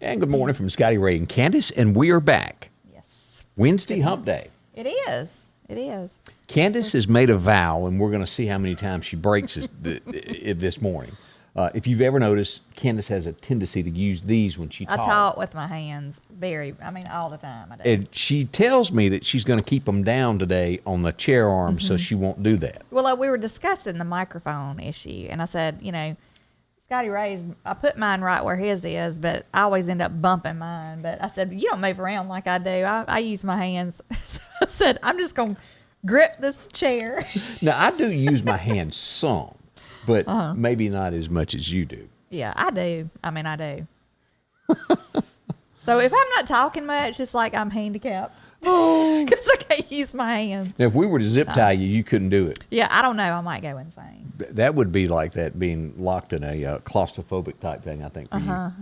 And good morning from Scotty Ray and Candace, and we are back. Yes. Wednesday hump day. It is. It is. Candace has made a vow, and we're going to see how many times she breaks this morning. If you've ever noticed, Candace has a tendency to use these when she talks. I talk with my hands all the time. I do. And she tells me that she's going to keep them down today on the chair arm so she won't do that. Well, we were discussing the microphone issue, and I said, Scotty Ray's, I put mine right where his is, but I always end up bumping mine. But I said, you don't move around like I do. I use my hands. So I said, I'm just going to grip this chair. Now, I do use my hands some, but maybe not as much as you do. Yeah, I do. I do. So if I'm not talking much, it's like I'm handicapped. Because I can't use my hands. Now, if we were to zip tie you, you couldn't do it. Yeah, I don't know. I might go insane. That would be like that being locked in a claustrophobic type thing, I think, for you.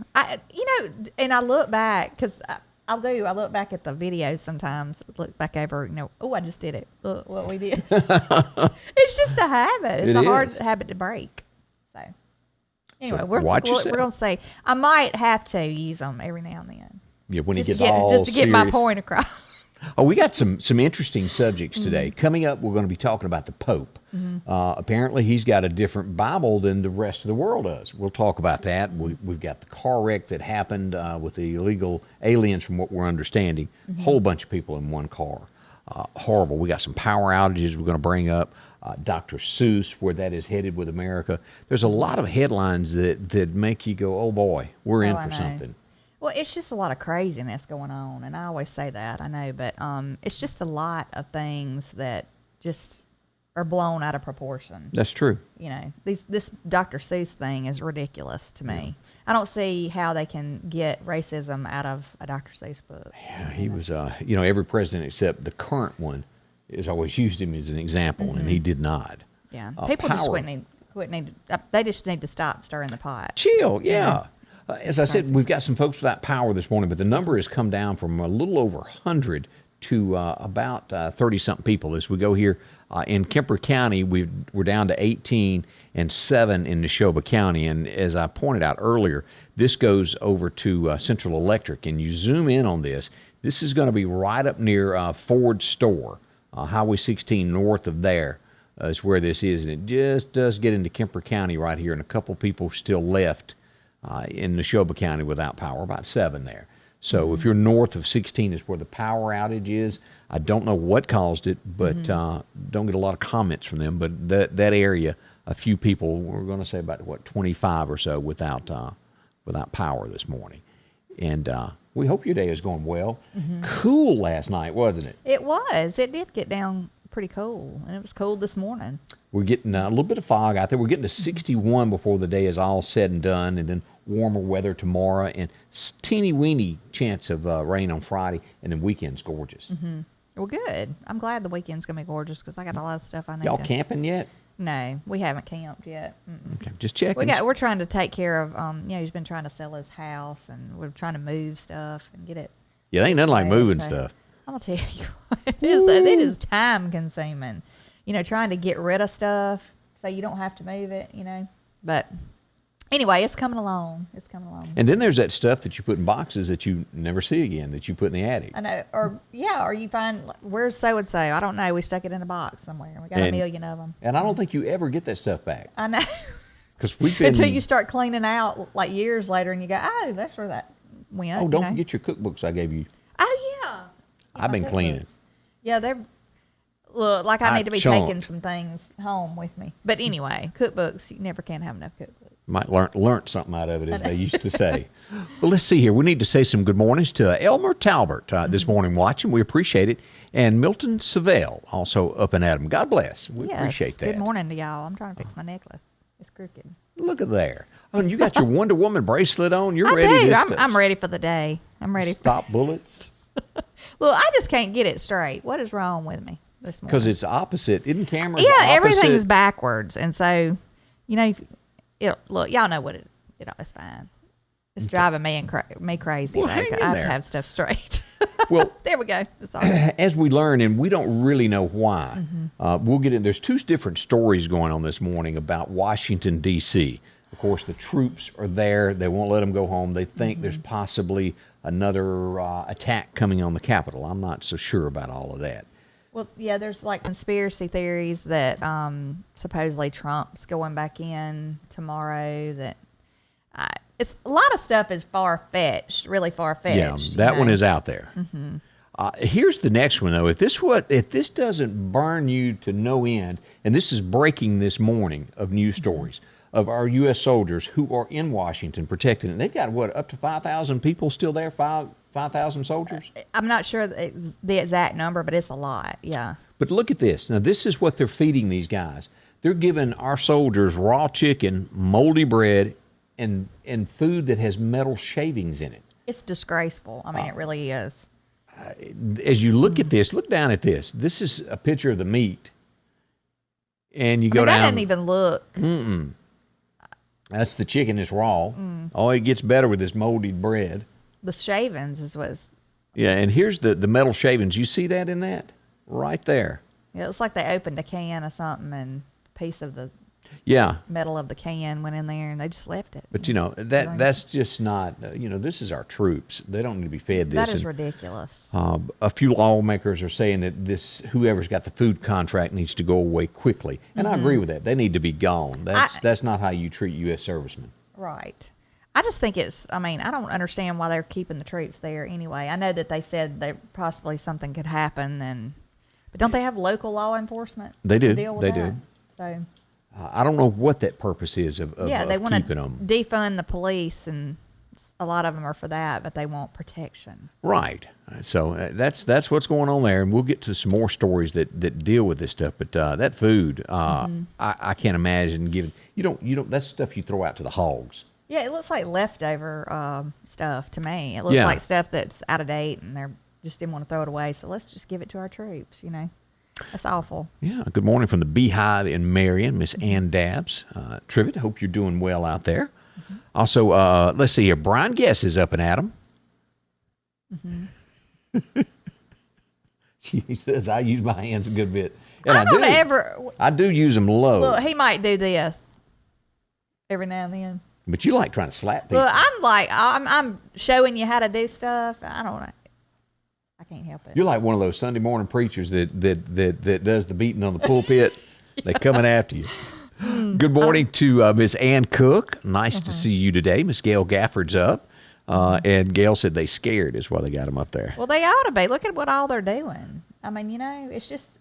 And I look back, because I look back at the videos sometimes, look back over, I just did it. Look what we did. It's just a habit. It's a hard habit to break. So, anyway, we're going to say, I might have to use them every now and then. Yeah, when just he gets all just to serious. Get my point across. Oh, we got some interesting subjects today. Coming up, we're going to be talking about the Pope. Apparently, he's got a different Bible than the rest of the world does. We'll talk about that. We've got the car wreck that happened with the illegal aliens, from what we're understanding. A whole bunch of people in one car. Horrible. We got some power outages we're going to bring up. Dr. Sesus, where that is headed with America. There's a lot of headlines that make you go, oh, boy, we're in for something. Well, it's just a lot of craziness going on, and I always say that, I know, but it's just a lot of things that just are blown out of proportion. That's true. This Dr. Seuss thing is ridiculous to me. Yeah. I don't see how they can get racism out of a Dr. Seuss book. Yeah, he was, every president except the current one has always used him as an example, and he did not. Yeah, people just they just need to stop stirring the pot. Chill, yeah. As I said, we've got some folks without power this morning, but the number has come down from a little over 100 to about 30-something people. As we go here in Kemper County, we're down to 18 and 7 in Neshoba County. And as I pointed out earlier, this goes over to Central Electric. And you zoom in on this, this is going to be right up near Ford Store, Highway 16 north of there is where this is. And it just does get into Kemper County right here, and a couple people still left in Neshoba County without power, about 7 there. So if you're north of 16 is where the power outage is. I don't know what caused it, but don't get a lot of comments from them. But that area, a few people, we're going to say about, 25 or so without power this morning. And we hope your day is going well. Cool last night, wasn't it? It was. It did get down pretty cool, and it was cold this morning. We're getting a little bit of fog out there. We're getting to 61 before the day is all said and done, and then warmer weather tomorrow, and teeny-weeny chance of rain on Friday, and then weekend's gorgeous. Well, good. I'm glad the weekend's going to be gorgeous because I got a lot of stuff I need. Y'all camping yet? No, we haven't camped yet. Okay, just checking. We're trying to take care of, he's been trying to sell his house, and we're trying to move stuff and get it. Yeah, there ain't nothing like moving stuff. I'm going to tell you what, it is time consuming, trying to get rid of stuff so you don't have to move it, But anyway, it's coming along. And then there's that stuff that you put in boxes that you never see again, that you put in the attic. I know. Or you find, where's so-and-so? I don't know. We stuck it in a box somewhere. We got a million of them. And I don't think you ever get that stuff back. I know. Because we've been... Until you start cleaning out, like, years later, and you go, oh, that's where that went. Oh, don't forget your cookbooks I gave you. Oh, yeah. I've been cleaning. Yeah, they're... Look, like I need to be taking some things home with me. But anyway, cookbooks, you never can have enough cookbooks. Might learn something out of it, as they used to say. Well, let's see here. We need to say some good mornings to Elmer Talbert this morning watching. We appreciate it. And Milton Savell, also up and at him. God bless. We appreciate that. Good morning to y'all. I'm trying to fix my necklace. It's crooked. Look at there. Oh, and you got your Wonder Woman bracelet on. You're ready. I'm ready for the day. I'm ready. Stop bullets. Well, I just can't get it straight. What is wrong with me this morning? Because it's opposite. Isn't cameras opposite? Everything's backwards. And so, look, y'all know what it's fine. It's driving me crazy. Well, I have to have stuff straight. Well, there we go. As we learn, and we don't really know why, we'll get in. There's two different stories going on this morning about Washington, D.C. Of course, the troops are there. They won't let them go home. They think there's possibly another attack coming on the Capitol. I'm not so sure about all of that. Well, yeah, there's like conspiracy theories that supposedly Trump's going back in tomorrow. That it's a lot of stuff is far-fetched, really far-fetched. Yeah, that one is out there. Here's the next one, though. If this doesn't burn you to no end, and this is breaking this morning of news stories of our U.S. soldiers who are in Washington protecting it. They've got, what, up to 5,000 people still there, 5,000 soldiers? I'm not sure the exact number, but it's a lot, yeah. But look at this. Now, this is what they're feeding these guys. They're giving our soldiers raw chicken, moldy bread, and food that has metal shavings in it. It's disgraceful. I mean, it really is. As you look at this, look down at this. This is a picture of the meat. And you go down. That didn't even look. That's the chicken that's raw. Oh, it gets better with this moldy bread. The shavings is what's. Yeah, and here's the metal shavings. You see that in that? Right there. Yeah, it looks like they opened a can of something and a piece of the metal of the can went in there and they just left it. But, that's just not, this is our troops. They don't need to be fed this. That is ridiculous. A few lawmakers are saying that whoever's got the food contract needs to go away quickly. And I agree with that. They need to be gone. That's not how you treat U.S. servicemen. Right. I just think I don't understand why they're keeping the troops there anyway. I know that they said that possibly something could happen, but don't they have local law enforcement? They do. To deal with they that? do. So. I don't know what that purpose is of they want to keeping them. Defund the police, and a lot of them are for that, but they want protection. Right. So that's what's going on there, and we'll get to some more stories that deal with this stuff. But that food, I can't imagine giving. You don't. That's stuff you throw out to the hogs. Yeah, it looks like leftover stuff to me. It looks like stuff that's out of date, and they just didn't want to throw it away. So let's just give it to our troops. That's awful. Yeah. Good morning from the Beehive in Marion, Miss Ann Dabbs. Trivet, hope you're doing well out there. Also, let's see here. Brian Guess is up and at 'em. She says, I use my hands a good bit. And I do use them low. Look, he might do this every now and then. But you like trying to slap people. Well, I'm showing you how to do stuff. I don't know. I can't help it. You're like one of those Sunday morning preachers that does the beating on the pulpit. They're coming after you. Good morning to Miss Ann Cook. Nice to see you today. Miss Gail Gafford's up. And Gail said they scared is why they got them up there. Well, they ought to be. Look at what all they're doing. I mean, it's just...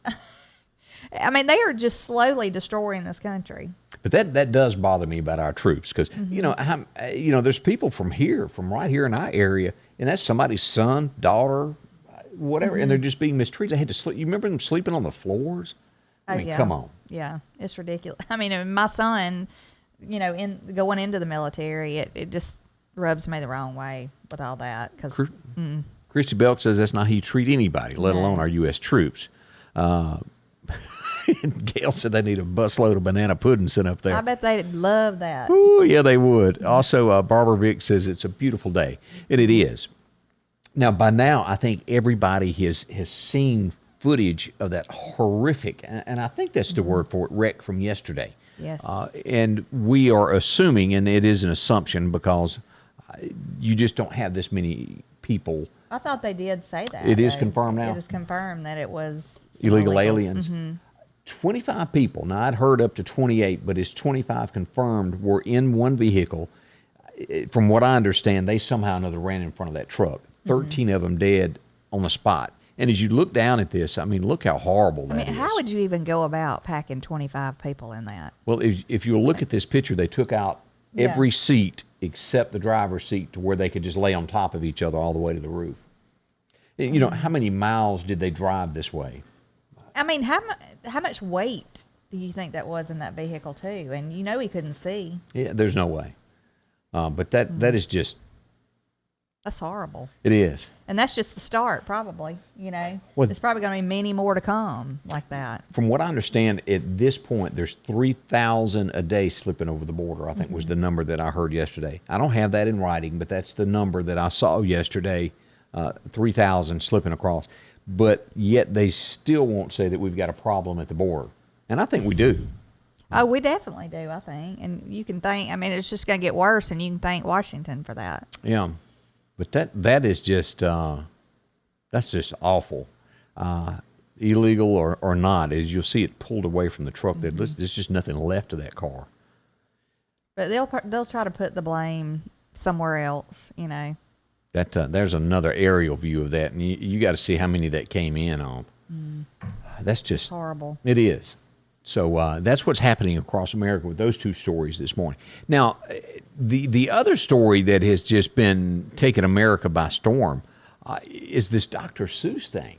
they are just slowly destroying this country. But that does bother me about our troops because, there's people from right here in our area, and that's somebody's son, daughter, whatever, and they're just being mistreated. They had to sleep. You remember them sleeping on the floors? Come on. Yeah, it's ridiculous. My son, going into the military, it just rubs me the wrong way with all that. Christy Belk says that's not how you treat anybody, let alone our U.S. troops. Gail said they need a busload of banana pudding sent up there. I bet they'd love that. Ooh, yeah, they would. Also, Barbara Vick says it's a beautiful day, and it is. Now, by now, I think everybody has seen footage of that horrific, and I think that's the word for it, wreck from yesterday. Yes. And we are assuming, and it is an assumption because you just don't have this many people. I thought they did say that. It is confirmed now? It is confirmed that it was illegal aliens. 25 people. Now, I'd heard up to 28, but it's 25 confirmed were in one vehicle. From what I understand, they somehow or another ran in front of that truck. 13 of them dead on the spot. And as you look down at this, look how horrible that is. How would you even go about packing 25 people in that? Well, if you look at this picture, they took out every seat except the driver's seat to where they could just lay on top of each other all the way to the roof. How many miles did they drive this way? How much weight do you think that was in that vehicle, too? And he couldn't see. Yeah, there's no way. But that is just... That's horrible. It is. And that's just the start, probably, There's probably going to be many more to come like that. From what I understand, at this point, there's 3,000 a day slipping over the border, I think was the number that I heard yesterday. I don't have that in writing, but that's the number that I saw yesterday, 3,000 slipping across. But yet they still won't say that we've got a problem at the border. And I think we do. Oh, we definitely do, I think. And you can thank, I mean, it's just going to get worse, and you can thank Washington for that. Yeah. But that is just, that's just awful. Illegal or not, as you'll see it pulled away from the truck. There's just nothing left of that car. But they'll try to put the blame somewhere else, you know. There's another aerial view of that, and you got to see how many that came in on. That's just horrible. It is. So that's what's happening across America with those two stories this morning. Now, the other story that has just been taking America by storm is this Dr. Seuss thing.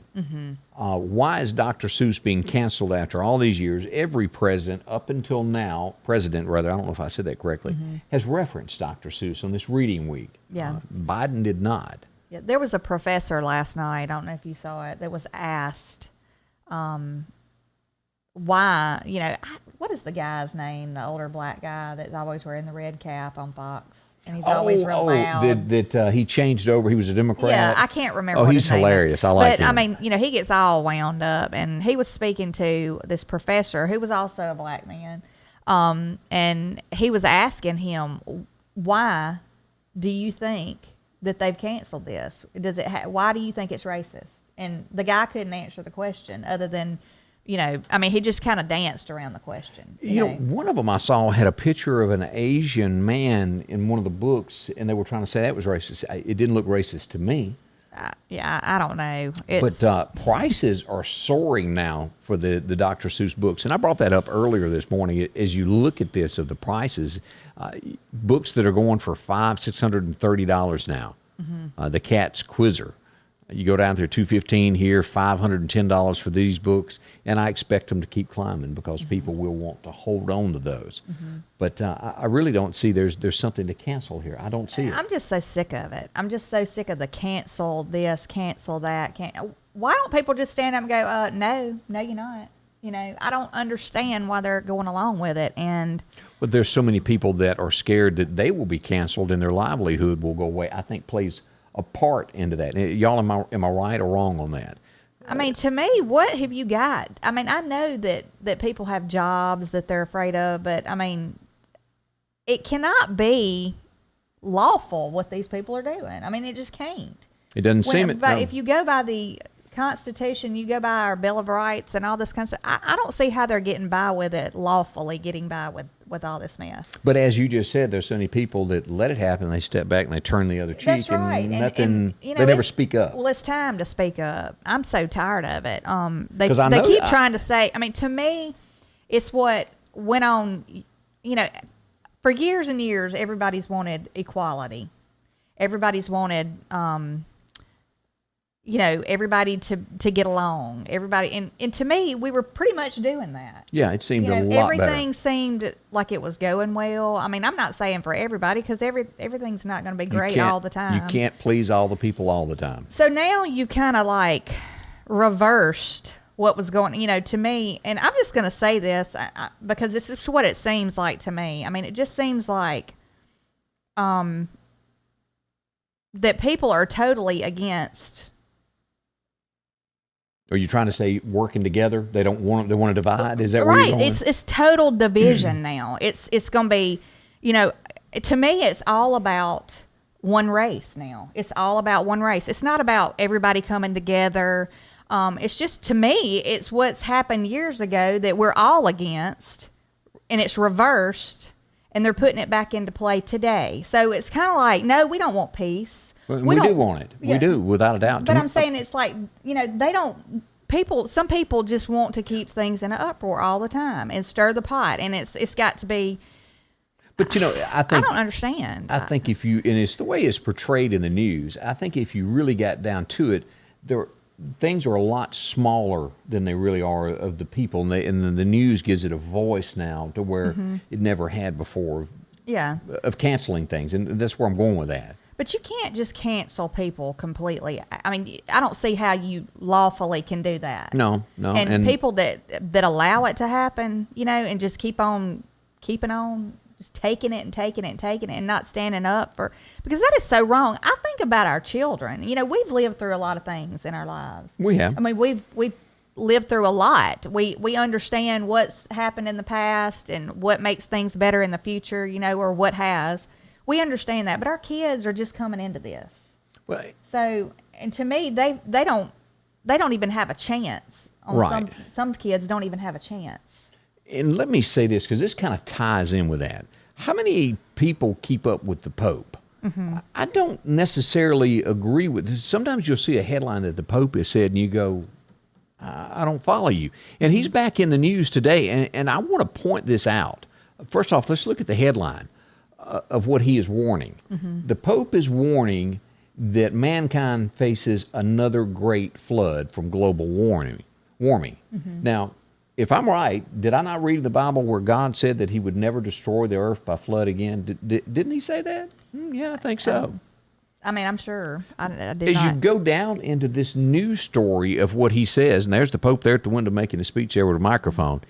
Why is Dr. Seuss being canceled after all these years? Every president up until now, I don't know if I said that correctly, has referenced Dr. Seuss on this reading week. Yeah. Biden did not. Yeah, there was a professor last night, I don't know if you saw it, that was asked why, you know, what is the guy's name, the older black guy that's always wearing the red cap on Fox? And he's always real loud. That he changed over. He was a Democrat. Yeah, I can't remember. Oh, what he's his name hilarious. Is. I like him. But I mean, you know, he gets all wound up, and he was speaking to this professor who was also a black man, and he was asking him, "Why do you think that they've canceled this? Why do you think it's racist?" And the guy couldn't answer the question other than, you know, I mean, he just kind of danced around the question. You know, one of them I saw had a picture of an Asian man in one of the books, and they were trying to say that was racist. It didn't look racist to me. Yeah, I don't know. But prices are soaring now for the Dr. Seuss books. And I brought that up earlier this morning. As you look at this, of the prices, books that are going for $630 now. The Cat's Quizzer. You go down there, $215 here, $510 for these books, and I expect them to keep climbing because people will want to hold on to those. But I really don't see there's something to cancel here. I don't see it. I'm just so sick of it. I'm just so sick of the cancel this, cancel that. Why don't people just stand up and go, no, you're not. You know, I don't understand why they're going along with it. But there's so many people that are scared that they will be canceled and their livelihood will go away. I think plays a part into that. Y'all, am I right or wrong on that? I mean, to me, what have you got? I mean, I know that people have jobs that they're afraid of, but I mean, it cannot be lawful what these people are doing. I mean, it just can't. It doesn't seem it. But if you go by the Constitution, you go by our Bill of Rights and all this kind of stuff, I don't see how they're getting by with it lawfully, getting by with all this mess. But as you just said, there's so many people that let it happen, they step back and they turn the other cheek. That's right. And nothing, and, you know, they never speak up. Well, it's time to speak up. I'm so tired of it. They know keep trying to say, I mean, to me, it's what went on, you know, for years and years, everybody's wanted equality. Everybody's wanted, you know, everybody to get along. Everybody, and to me, we were pretty much doing that. Yeah, it seemed a lot everything better. Seemed like it was going well. I mean, I'm not saying for everybody because everything's not going to be great all the time. You can't please all the people all the time. So now you've kind of like reversed what was going, you know, to me, and I'm just going to say this because this is what it seems like to me. I mean, it just seems like that people are totally against. Are you trying to say working together? They want to divide? Is that where right? you're going? It's total division now. It's going to be, you know, to me, it's all about one race now. It's all about one race. It's not about everybody coming together. It's just, to me, it's what's happened years ago that we're all against, and it's reversed, and they're putting it back into play today. So it's kind of like, no, we don't want peace. We do want it. Yeah. We do, without a doubt. But I'm saying it's like, you know, some people just want to keep things in an uproar all the time and stir the pot, and it's got to be. But, you know, I don't understand. I think if you, and it's the way it's portrayed in the news, I think if you really got down to it, things are a lot smaller than they really are of the people, and the news gives it a voice now to where it never had before. Yeah. Of canceling things, and that's where I'm going with that. But you can't just cancel people completely. I mean, I don't see how you lawfully can do that. No. And people that allow it to happen, you know, and just keep on keeping on, just taking it and not standing up for, because that is so wrong. I think about our children. You know, we've lived through a lot of things in our lives. We have. I mean, we've lived through a lot. We understand what's happened in the past and what makes things better in the future, or what has. We understand that, but our kids are just coming into this. Right. So, and to me, they don't even have a chance. Right. Some kids don't even have a chance. And let me say this, because this kind of ties in with that. How many people keep up with the Pope? Mm-hmm. I don't necessarily agree with this. Sometimes you'll see a headline that the Pope has said, and you go, I don't follow you. And he's back in the news today, and I want to point this out. First off, let's look at the headline of what he is warning. Mm-hmm. The Pope is warning that mankind faces another great flood from global warming. Mm-hmm. Now, if I'm right, did I not read the Bible where God said that he would never destroy the earth by flood again? Didn't he say that? Yeah, I think so. I'm sure. I did As not. you go down into this news story of what he says, and there's the Pope there at the window making a speech there with a microphone.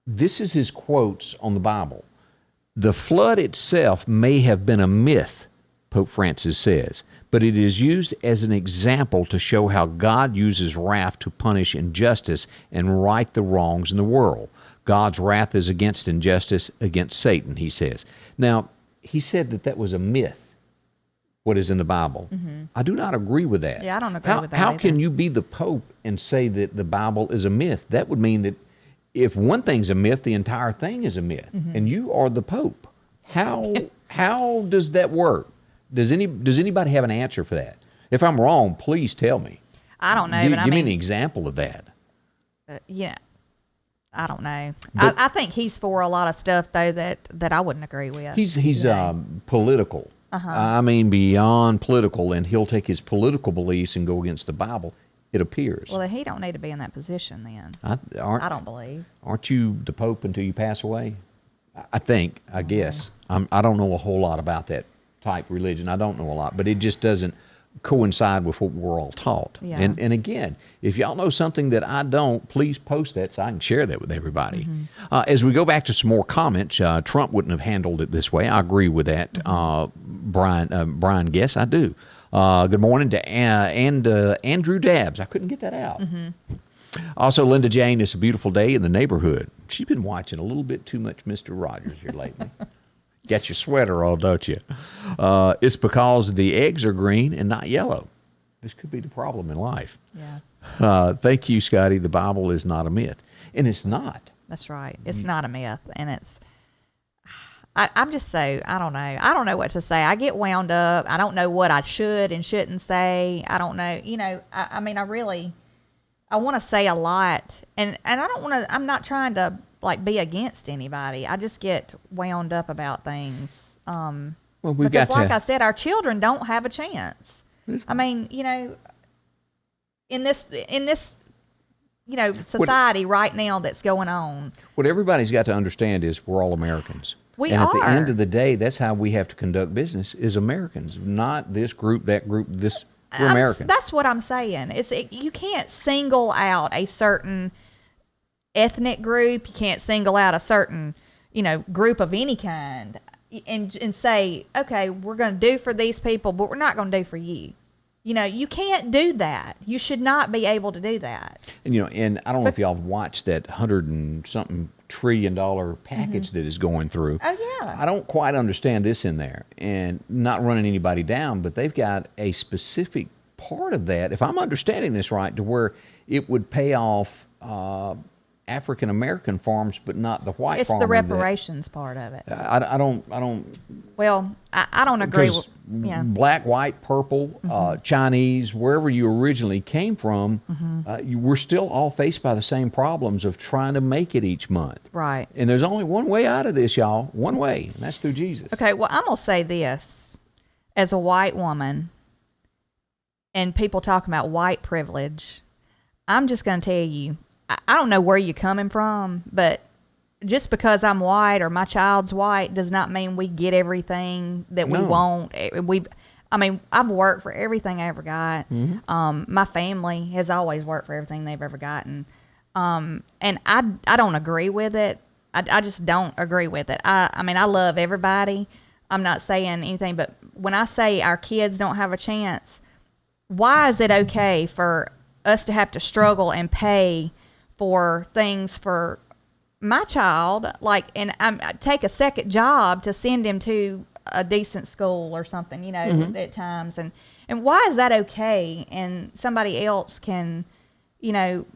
This is his quotes on the Bible. The flood itself may have been a myth, Pope Francis says, but it is used as an example to show how God uses wrath to punish injustice and right the wrongs in the world. God's wrath is against injustice, against Satan, he says. Now, he said that was a myth, what is in the Bible. Mm-hmm. I do not agree with that. Yeah, I don't agree with that How either. can you be the Pope and say that the Bible is a myth? That would mean that if one thing's a myth, the entire thing is a myth, mm-hmm. and you are the Pope. How does that work? Does anybody have an answer for that? If I'm wrong, please tell me. I don't know. Give me an example of that. Yeah, I don't know. I think he's for a lot of stuff though that I wouldn't agree with. He's political. Uh-huh. Beyond political, and he'll take his political beliefs and go against the Bible. It appears. Well, he don't need to be in that position then. I don't believe. Aren't you the Pope until you pass away? I guess. I don't know a whole lot about that type religion. I don't know a lot, but it just doesn't coincide with what we're all taught. Yeah. And again, if y'all know something that I don't, please post that so I can share that with everybody. Mm-hmm. As we go back to some more comments, Trump wouldn't have handled it this way. I agree with that, mm-hmm. Brian Guess. I do. Good morning to Andrew Dabbs. I couldn't get that out. Mm-hmm. Also, Linda Jane, it's a beautiful day in the neighborhood. She's been watching a little bit too much Mr. Rogers here lately. Got your sweater on, don't you? It's because the eggs are green and not yellow. This could be the problem in life. Yeah. Thank you, Scotty. The Bible is not a myth. And it's not. That's right. It's not a myth. And it's, I'm just so, I don't know. I don't know what to say. I get wound up. I don't know what I should and shouldn't say. I don't know. I want to say a lot. And I don't want to, I'm not trying to be against anybody. I just get wound up about things. Because I said, our children don't have a chance. In this society right now that's going on. What everybody's got to understand is we're all Americans. And at the end of the day, that's how we have to conduct business is Americans, not this group, that group, this. We're Americans. That's what I'm saying. You can't single out a certain ethnic group. You can't single out a certain, group of any kind and say, okay, we're going to do for these people, but we're not going to do for you. You can't do that. You should not be able to do that. And I don't know if y'all have watched that $100-something trillion package mm-hmm. that is going through. Oh, yeah. I don't quite understand this in there, and not running anybody down, but they've got a specific part of that, if I'm understanding this right, to where it would pay off African American farms, but not the white farmer. It's the reparations part of it. I don't. Well, I don't agree with. Yeah. Black, white, purple, mm-hmm. Chinese, wherever you originally came from, mm-hmm. We're still all faced by the same problems of trying to make it each month. Right. And there's only one way out of this, y'all. One way, and that's through Jesus. Okay. Well, I'm gonna say this as a white woman, and people talking about white privilege. I'm just gonna tell you. I don't know where you're coming from, but just because I'm white or my child's white does not mean we get everything that we want. I've worked for everything I ever got. Mm-hmm. My family has always worked for everything they've ever gotten. And I don't agree with it. I just don't agree with it. I love everybody. I'm not saying anything, but when I say our kids don't have a chance, why is it okay for us to have to struggle and pay for things for my child, like, and I take a second job to send him to a decent school or something, at times. And why is that okay? And somebody else can, get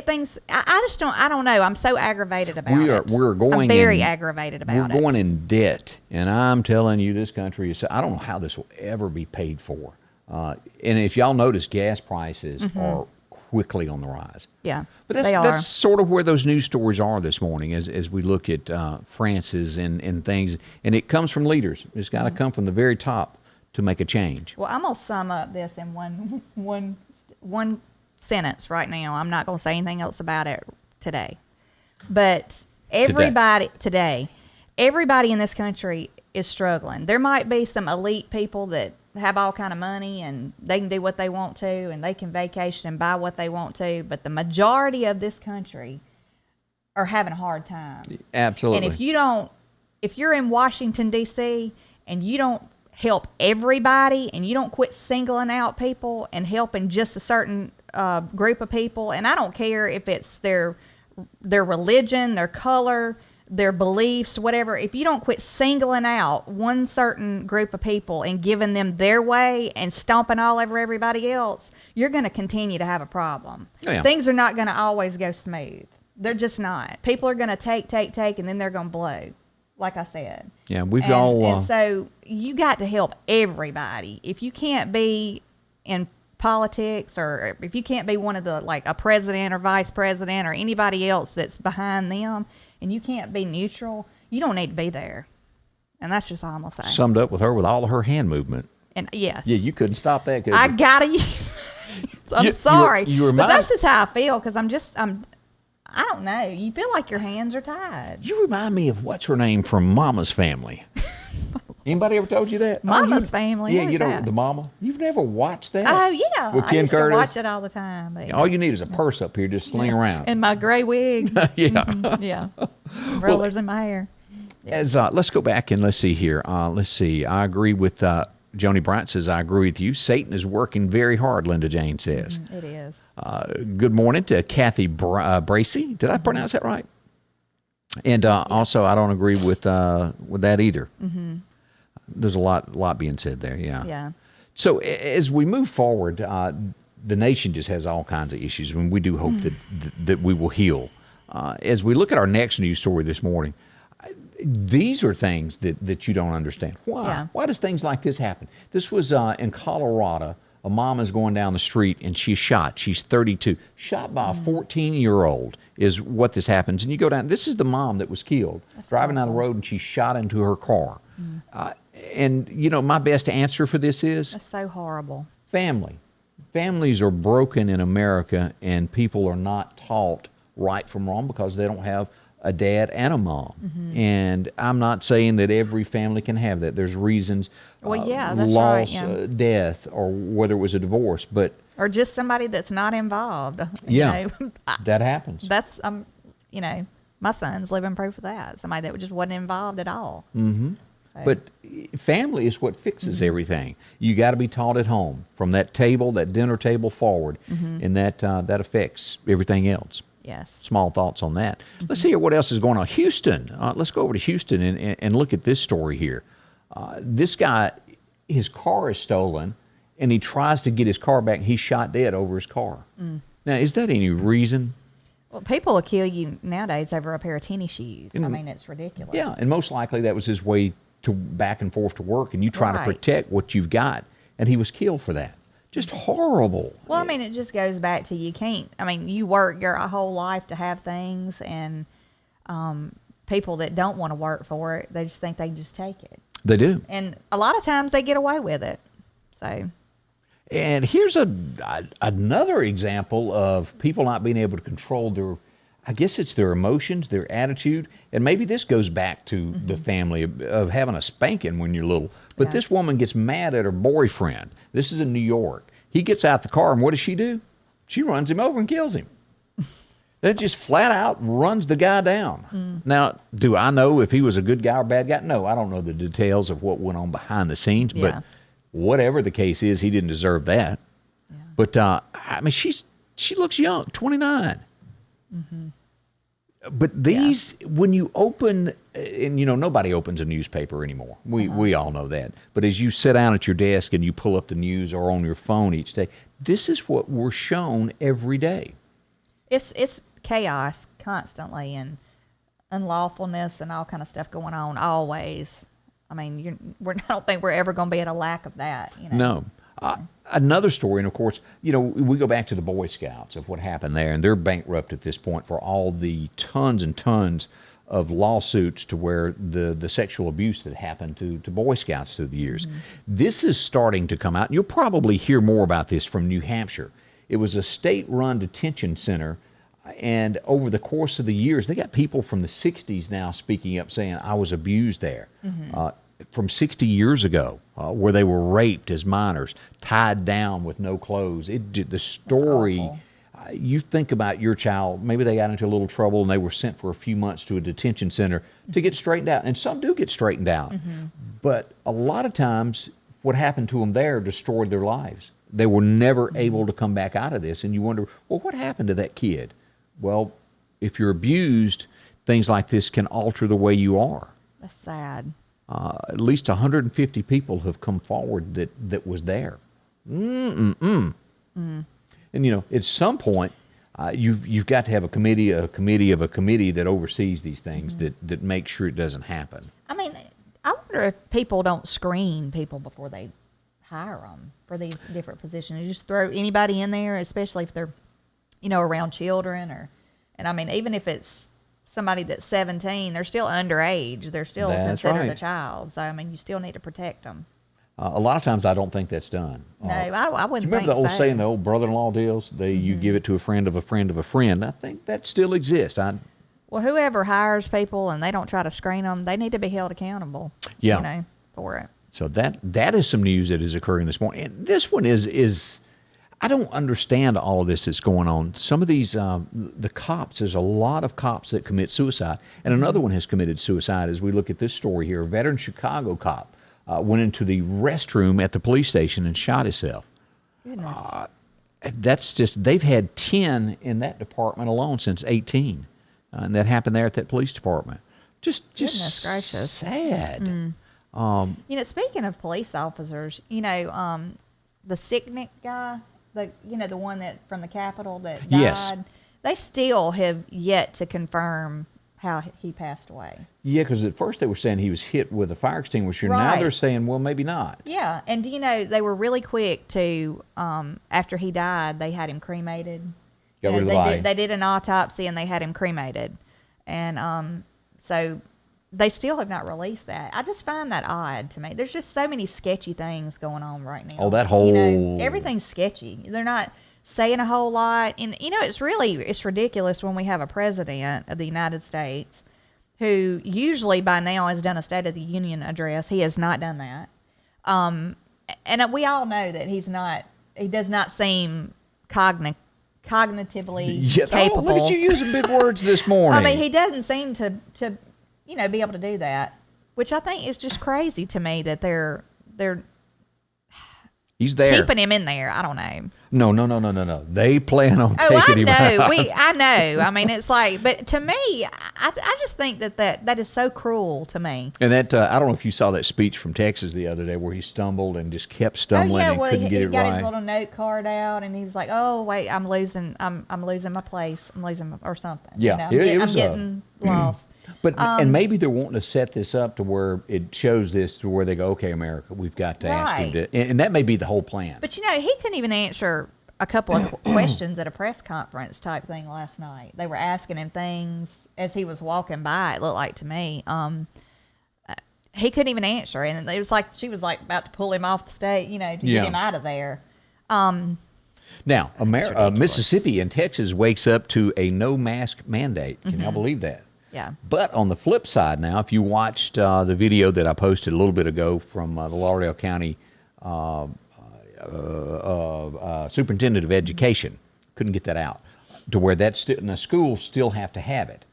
things. I don't know. I'm so aggravated about it. I'm very aggravated about it. We're going in debt. And I'm telling you, this country is, I don't know how this will ever be paid for. And if y'all notice, gas prices are quickly on the rise. Yeah, but that's sort of where those news stories are this morning as we look at Francis and things. And it comes from leaders. It's got to come from the very top to make a change. Well, I'm going to sum up this in one sentence right now. I'm not going to say anything else about it today. But everybody in this country is struggling. There might be some elite people that have all kind of money and they can do what they want to and they can vacation and buy what they want to, but the majority of this country are having a hard time. Absolutely. And if you're in Washington D.C. and you don't help everybody and you don't quit singling out people and helping just a certain group of people, and I don't care if it's their religion, their color, their beliefs, whatever, if you don't quit singling out one certain group of people and giving them their way and stomping all over everybody else, you're going to continue to have a problem. Oh, yeah. Things are not going to always go smooth. They're just not. People are going to take, and then they're going to blow, like I said. Yeah, and so you got to help everybody. If you can't be in politics, or if you can't be one of the, like a president or vice president or anybody else that's behind them, and you can't be neutral, you don't need to be there. And that's just all I'm going to say. Summed up with her with all of her hand movement. And yes. Yeah, you couldn't stop that. I got to use I'm sorry. But that's just how I feel, because I don't know. You feel like your hands are tied. You remind me of what's her name from Mama's Family. Anybody ever told you that? Mama's Family? Yeah, the Mama. You've never watched that? Oh, yeah. With Ken used Curtis? To watch it all the time. But all you need is a purse up here, just sling around. And my gray wig. Yeah. Mm-hmm. Yeah. Rollers in my hair. Yeah. Let's go back and let's see here. Let's see. I agree with Joni Bryant says, I agree with you. Satan is working very hard, Linda Jane says. It is. Good morning to Kathy Bracey. Did I pronounce that right? And yes. Also, I don't agree with that either. Mm-hmm. There's a lot being said there, yeah. Yeah. So as we move forward, the nation just has all kinds of issues, and we do hope that we will heal. As we look at our next news story this morning, these are things that you don't understand. Why? Yeah. Why does things like this happen? This was in Colorado. A mom is going down the street, and she's shot. She's 32. Shot by a 14-year-old is what this happens. And you go down. This is the mom that was killed. That's driving awful. down the road, and she's shot into her car. And, my best answer for this is? That's so horrible. Family. Families are broken in America, and people are not taught right from wrong because they don't have a dad and a mom. Mm-hmm. And I'm not saying that every family can have that. There's reasons, well, yeah, that's loss, right, yeah. Death, or whether it was a divorce. Or just somebody that's not involved. Yeah, that happens. That's, my son's living proof of that. Somebody that just wasn't involved at all. Mm-hmm. So. But family is what fixes everything. You got to be taught at home from that dinner table forward, and that affects everything else. Yes. Small thoughts on that. Let's see what else is going on. Houston. Let's go over to Houston and look at this story here. This guy, his car is stolen, and he tries to get his car back. He's shot dead over his car. Now, is that any reason? Well, people will kill you nowadays over a pair of tennis shoes. It's ridiculous. Yeah, and most likely that was his way to back and forth to work, and you try to protect what you've got, and he was killed for that. Just horrible. Well, it just goes back to you work your whole life to have things, and people that don't want to work for it, they just think they can just take it. They do. And a lot of times they get away with it. So. And here's another example of people not being able to control their emotions, their attitude. And maybe this goes back to the family of having a spanking when you're little. But this woman gets mad at her boyfriend. This is in New York. He gets out the car, and what does she do? She runs him over and kills him. That just flat out runs the guy down. Now, do I know if he was a good guy or bad guy? No, I don't know the details of what went on behind the scenes. But whatever the case is, he didn't deserve that. But I mean, she looks young, 29. But these, when you open, and nobody opens a newspaper anymore. We all know that. But as you sit down at your desk and you pull up the news or on your phone each day, this is what we're shown every day. It's chaos constantly and unlawfulness and all kind of stuff going on always. I mean, I don't think we're ever going to be at a lack of that. No. Another story, and of course, we go back to the Boy Scouts of what happened there, and they're bankrupt at this point for all the tons and tons of lawsuits to where the sexual abuse that happened to Boy Scouts through the years. This is starting to come out. You'll probably hear more about this from New Hampshire. It was a state-run detention center, and over the course of the years, they got people from the 60s now speaking up saying, I was abused there. From 60 years ago, where they were raped as minors, tied down with no clothes. The story, you think about your child, maybe they got into a little trouble and they were sent for a few months to a detention center to get straightened out. And some do get straightened out. But a lot of times, what happened to them there destroyed their lives. They were never able to come back out of this. And you wonder, well, what happened to that kid? Well, if you're abused, things like this can alter the way you are. That's sad. At least 150 people have come forward that was there. And at some point, you've got to have a committee that oversees these things that makes sure it doesn't happen. I mean, I wonder if people don't screen people before they hire them for these different positions. You just throw anybody in there, especially if they're, around children and I mean, even if it's somebody that's 17, they're still underage. They're still considered a child. So, I mean, you still need to protect them. A lot of times I don't think that's done. No, I wouldn't think so. Do you remember the old saying, the old brother-in-law deals? You give it to a friend of a friend of a friend. I think that still exists. Well, whoever hires people and they don't try to screen them, they need to be held accountable, for it. So that is some news that is occurring this morning. And this one is I don't understand all of this that's going on. Some of these, the cops, there's a lot of cops that commit suicide. And another one has committed suicide as we look at this story here. A veteran Chicago cop went into the restroom at the police station and shot himself. Goodness. That's just, they've had 10 in that department alone since 18. And that happened there at that police department. Just Goodness gracious. Sad. Speaking of police officers, the Sicknick guy, the one that from the Capitol that died. Yes. They still have yet to confirm how he passed away. Yeah, because at first they were saying he was hit with a fire extinguisher. Right. Now they're saying, well, maybe not. Yeah, and they were really quick to, after he died, they had him cremated. Got rid of the body. They did an autopsy and they had him cremated. And so they still have not released that. I just find that odd to me. There's just so many sketchy things going on right now. Oh, that whole... everything's sketchy. They're not saying a whole lot. And, it's ridiculous when we have a president of the United States who usually by now has done a State of the Union address. He has not done that. And we all know that he does not seem cognitively capable. Look at you using big words this morning. I mean, he doesn't seem to be able to do that, which I think is just crazy to me that they're he's there keeping him in there. I don't know. No. They plan on taking him out. I know. I mean, it's like, but to me, I just think that is so cruel to me. And that I don't know if you saw that speech from Texas the other day where he stumbled and just kept stumbling and couldn't get it right. He got his little note card out and he was like, "Oh wait, I'm losing my place. I'm losing or something." Yeah, I'm getting lost. But and maybe they're wanting to set this up to where it shows this to where they go, okay, America, we've got to ask him to, and that may be the whole plan. But he couldn't even answer a couple of questions at a press conference type thing last night. They were asking him things as he was walking by. It looked like to me, he couldn't even answer, and it was like she was like about to pull him off the stage, to get him out of there. Now, Mississippi and Texas wakes up to a no mask mandate. Can y'all believe that? Yeah. But on the flip side now, if you watched the video that I posted a little bit ago from the Lauderdale County Superintendent of Education, couldn't get that out, to where that's still, and the schools still have to have it.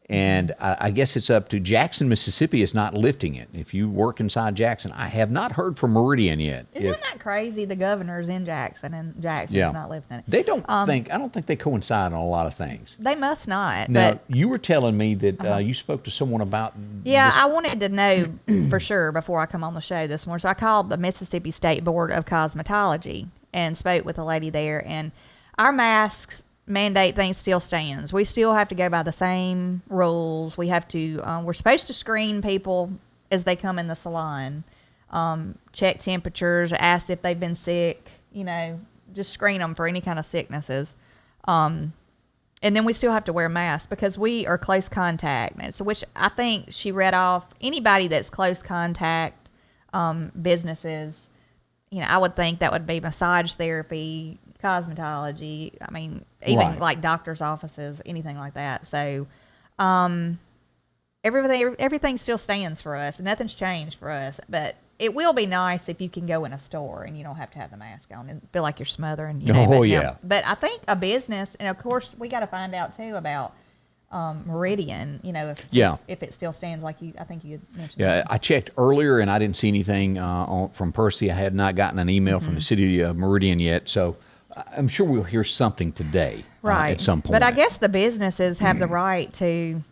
And I guess it's up to Jackson, Mississippi is not lifting it. If you work inside Jackson, I have not heard from Meridian yet. Isn't that crazy? The governor's in Jackson, and Jackson's not lifting it. They don't I don't think they coincide on a lot of things. They must not. Now, but you were telling me that you spoke to someone about Yeah, this. I wanted to know for sure before I come on the show this morning. So I called the Mississippi State Board of Cosmetology and spoke with a lady there. And our masks mandate thing still stands. We still have to go by the same rules. We have to, we're supposed to screen people as they come in the salon, check temperatures, ask if they've been sick, just screen them for any kind of sicknesses. And then we still have to wear masks because we are close contact. So which I think she read off anybody that's close contact, businesses, I would think that would be massage therapy, cosmetology. I mean, even like doctor's offices, anything like that. So, everything still stands for us. Nothing's changed for us, but it will be nice if you can go in a store and you don't have to have the mask on and feel like you're smothering. But I think a business, and of course we got to find out too about Meridian, if it still stands like I think you had mentioned. Yeah, I checked earlier and I didn't see anything from Percy. I had not gotten an email from the city of Meridian yet, so I'm sure we'll hear something today at some point. But I guess the businesses have the right to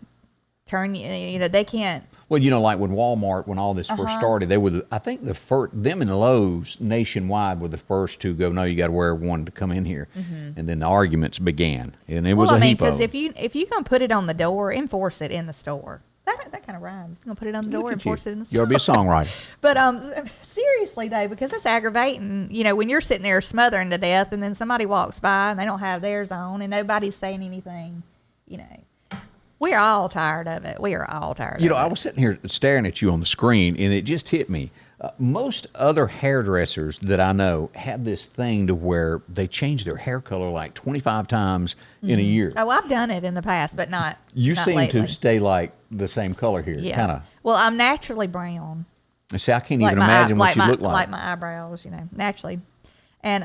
turn, they can't. Well, like when Walmart, when all this first started, they were, I think them and Lowe's nationwide were the first to go, no, you got to wear one to come in here. And then the arguments began. And it was a heap of them. Because if you're going to put it on the door, enforce it in the store. That kind of rhymes. You're going to put it on the door, enforce it in the store. You'll be a songwriter. But seriously, though, because it's aggravating, when you're sitting there smothering to death and then somebody walks by and they don't have theirs on and nobody's saying anything, we're all tired of it. We are all tired of it. I was sitting here staring at you on the screen, and it just hit me. Most other hairdressers that I know have this thing to where they change their hair color like 25 times in a year. Oh, I've done it in the past, but not You seem lately. to stay like the same color here. Yeah. Kind of. Well, I'm naturally brown. See, I can't even imagine what you look like. Like my eyebrows, naturally. And,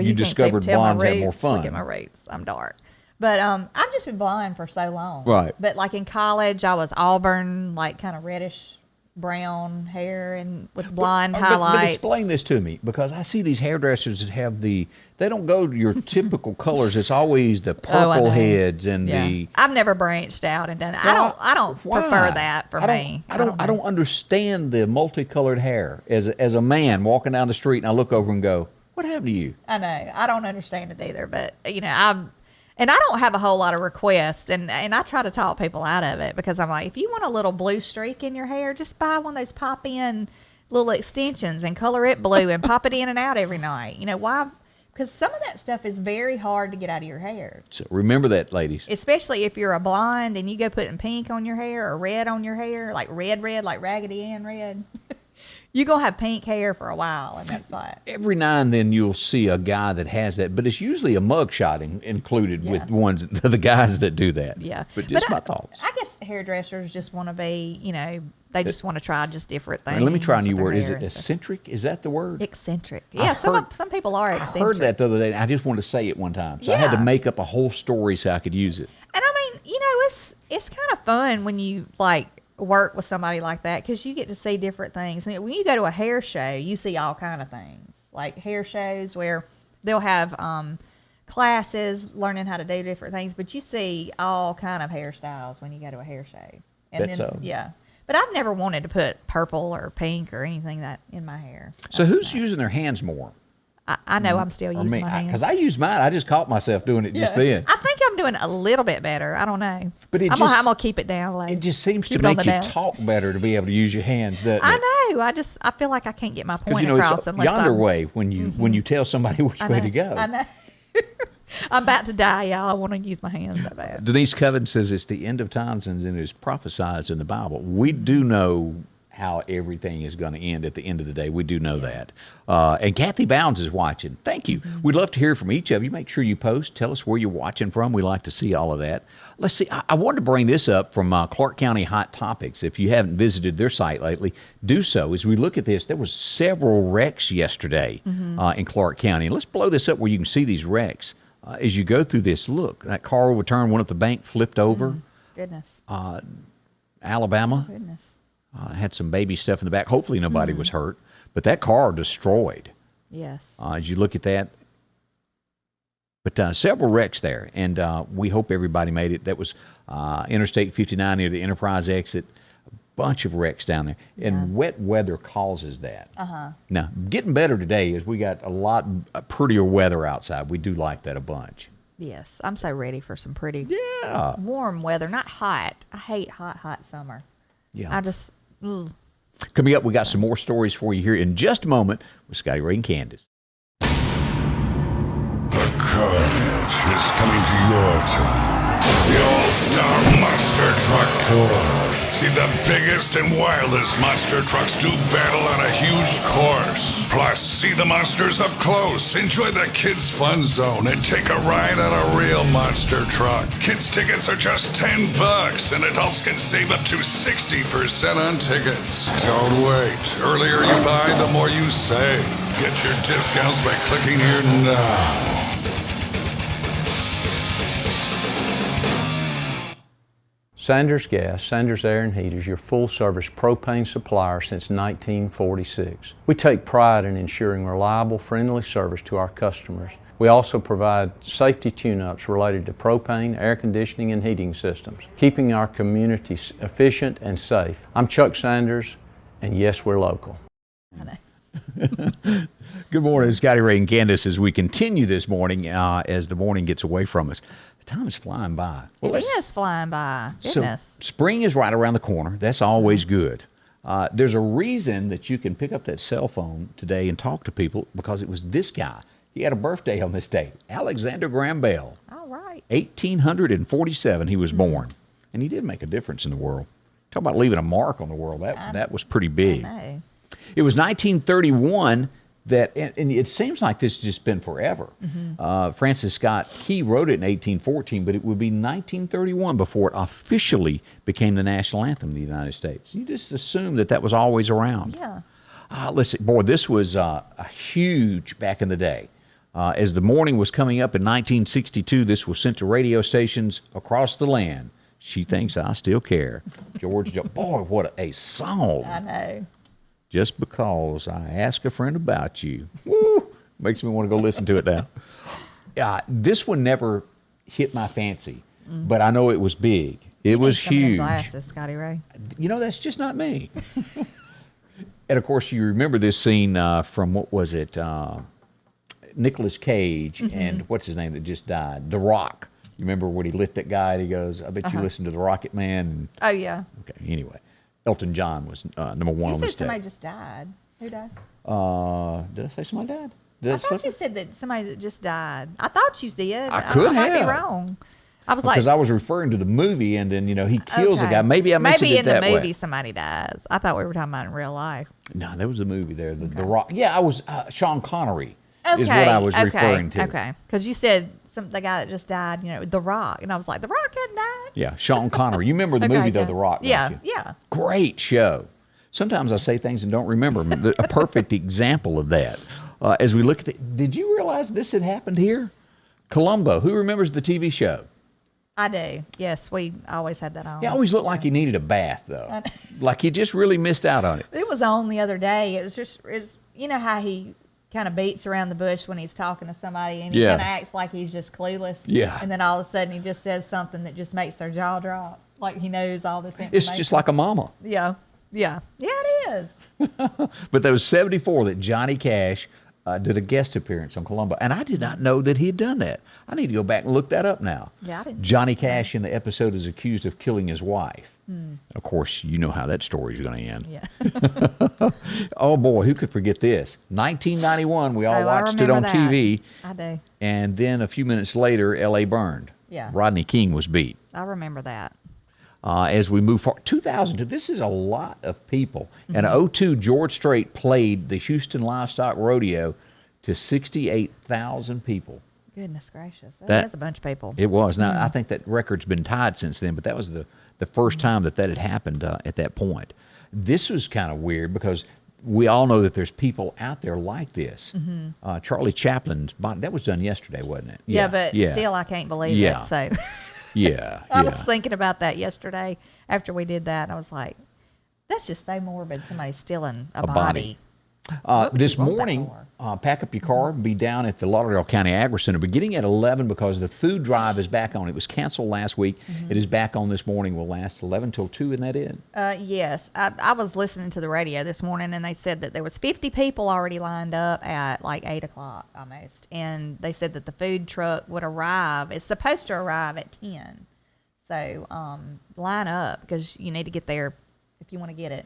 you discovered can't tell blondes my have roots. more fun. Look at my roots. I'm dark. But I've just been blind for so long. Right. But like in college, I was auburn, like kind of reddish brown hair and with blonde highlights. But explain this to me, because I see these hairdressers that have they don't go to your typical colors. It's always the purple heads and the. I've never branched out and done it. I don't prefer that for me. I don't understand the multicolored hair as a man walking down the street, and I look over and go, "What happened to you?" I know. I don't understand it either, but and I don't have a whole lot of requests, and I try to talk people out of it because I'm like, if you want a little blue streak in your hair, just buy one of those pop-in little extensions and color it blue and pop it in and out every night. Why? Because some of that stuff is very hard to get out of your hair. So remember that, ladies. Especially if you're a blonde and you go putting pink on your hair or red on your hair, like red, like Raggedy Ann red. You're going to have pink hair for a while, and that's why. Every now and then you'll see a guy that has that, but it's usually a mugshot included with the guys that do that. Yeah. But just my thoughts. I guess hairdressers just want to be, they just want to try just different things. Let me try a new word. Is it eccentric? Is that the word? Eccentric. Yeah, some people are eccentric. I heard that the other day, and I just wanted to say it one time. So I had to make up a whole story so I could use it. And I mean, it's kind of fun when you, work with somebody like that because you get to see different things. And when you go to a hair show, you see all kind of things, like hair shows where they'll have classes learning how to do different things, but you see all kind of hairstyles when you go to a hair show. And but I've never wanted to put purple or pink or anything that in my hair. So who's using their hands more? I know I'm still using my hands. Because I use mine. I just caught myself doing it just then. I think I'm doing a little bit better. I don't know. But I'm going to keep it down. It just seems to make you talk better to be able to use your hands, doesn't it? I know. I feel like I can't get my point across. It's yonder way when you tell somebody which way to go. I know. I'm about to die, y'all. I want to use my hands so bad. Denise Coven says it's the end of times and it is prophesied in the Bible. We do know how everything is going to end at the end of the day. We do know that. And Kathy Bounds is watching. Thank you. We'd love to hear from each of you. Make sure you post. Tell us where you're watching from. We like to see all of that. Let's see. I wanted to bring this up from Clark County Hot Topics. If you haven't visited their site lately, do so. As we look at this, there was several wrecks yesterday in Clark County. And let's blow this up where you can see these wrecks. As you go through this, look, that car overturned, one at the bank flipped over. Goodness. Alabama Goodness. had some baby stuff in the back. Hopefully nobody was hurt, but that car destroyed. Yes. As you look at that. But several wrecks there, and we hope everybody made it. That was Interstate 59 near the Enterprise exit. A bunch of wrecks down there, and wet weather causes that. Now, getting better today is we got a lot prettier weather outside. We do like that a bunch. Yes, I'm so ready for some pretty warm weather. Not hot. I hate hot summer. Yeah. I just. Coming up, we got some more stories for you here in just a moment with Scotty Ray and Candace. The carnage is coming to your town. The All-Star Monster Truck Tour. See the biggest and wildest monster trucks do battle on a huge course. Plus, see the monsters up close, enjoy the kids' fun zone, and take a ride on a real monster truck. Kids' tickets are just $10, and adults can save up to 60% on tickets. Don't wait. Earlier you buy, the more you save. Get your discounts by clicking here now. Sanders Gas, Sanders Air and Heat is your full-service propane supplier since 1946. We take pride in ensuring reliable, friendly service to our customers. We also provide safety tune-ups related to propane, air conditioning, and heating systems, keeping our community efficient and safe. I'm Chuck Sanders, and yes, we're local. Good morning, Scotty Ray and Candace, as we continue this morning, as the morning gets away from us. Time is flying by. Well, it is flying by. Goodness. So spring is right around the corner. That's always good. There's a reason that you can pick up that cell phone today and talk to people, because it was this guy. He had a birthday on this day. Alexander Graham Bell. All right. 1847 he was born. And he did make a difference in the world. Talk about leaving a mark on the world. That was pretty big. I know. It was 1931 that, and it seems like this has just been forever. Francis Scott Key wrote it in 1814, but it would be 1931 before it officially became the national anthem of the United States. You just assume that was always around. Yeah. Listen, boy, this was a huge back in the day. As the morning was coming up in 1962, this was sent to radio stations across the land. She Thinks I Still Care. George Jones. Boy, what a song. I know. Just because I asked a friend about you. Woo! Makes me want to go listen to it now. This one never hit my fancy, but I know it was big. It was huge. Glasses, Scotty Ray. You know, that's just not me. And of course, you remember this scene from, what was it? Nicolas Cage and what's his name that just died? The Rock. You remember when he lit that guy and he goes, I bet you listened to the Rocket Man. Oh, yeah. Okay, anyway. Elton John was number one on this day. You said somebody just died. Who died? Did I say somebody died? I thought you said that somebody that just died. I thought you did. I could might have. be wrong. I was because I was referring to the movie, and then he kills a guy. Maybe I mentioned it that way. Maybe in the movie somebody dies. I thought we were talking about in real life. No, there was a movie there. The Rock. Yeah, I was Sean Connery is what I was referring to. Okay, because you said the guy that just died, The Rock, and I was like, The Rock hadn't died. Yeah, Sean Connery. You remember the movie though, The Rock? Yeah, don't you? yeah. Great show. Sometimes I say things and don't remember them. A perfect example of that. As we look at did you realize this had happened here? Columbo. Who remembers the TV show? I do. Yes, we always had that on. He always looked like he needed a bath, though. Like he just really missed out on it. It was on the other day. It was you know how he kind of beats around the bush when he's talking to somebody, and he kind of acts like he's just clueless. Yeah. And then all of a sudden he just says something that just makes their jaw drop, like he knows all this information. It's just like a mama. Yeah. Yeah. Yeah, it is. But there was 74 that Johnny Cash did a guest appearance on Columbo. And I did not know that he had done that. I need to go back and look that up now. Yeah, I didn't. Johnny Cash in the episode is accused of killing his wife. Of course, you know how that story is going to end. Yeah. Oh, boy, who could forget this? 1991, we all watched it on that. TV. I do. And then a few minutes later, L.A. burned. Yeah. Rodney King was beat. I remember that. As we move forward, 2002, this is a lot of people. And in 2002, George Strait played the Houston Livestock Rodeo to 68,000 people. Goodness gracious. That's a bunch of people. It was. Now, I think that record's been tied since then, but that was the first time that had happened at that point. This was kind of weird because we all know that there's people out there like this. Charlie Chaplin's body, that was done yesterday, wasn't it? Yeah, but still I can't believe it. So Yeah. I was thinking about that yesterday after we did that. I was like, that's just so morbid. Somebody stealing a body. This morning, pack up your car and be down at the Lauderdale County Agri Center beginning at 11 because the food drive is back on. It was canceled last week. It is back on this morning. Will last 11 till 2. Isn't that it? Yes. I was listening to the radio this morning, and they said that there was 50 people already lined up at like 8 o'clock almost. And they said that the food truck would arrive. It's supposed to arrive at 10. So line up because you need to get there if you want to get it.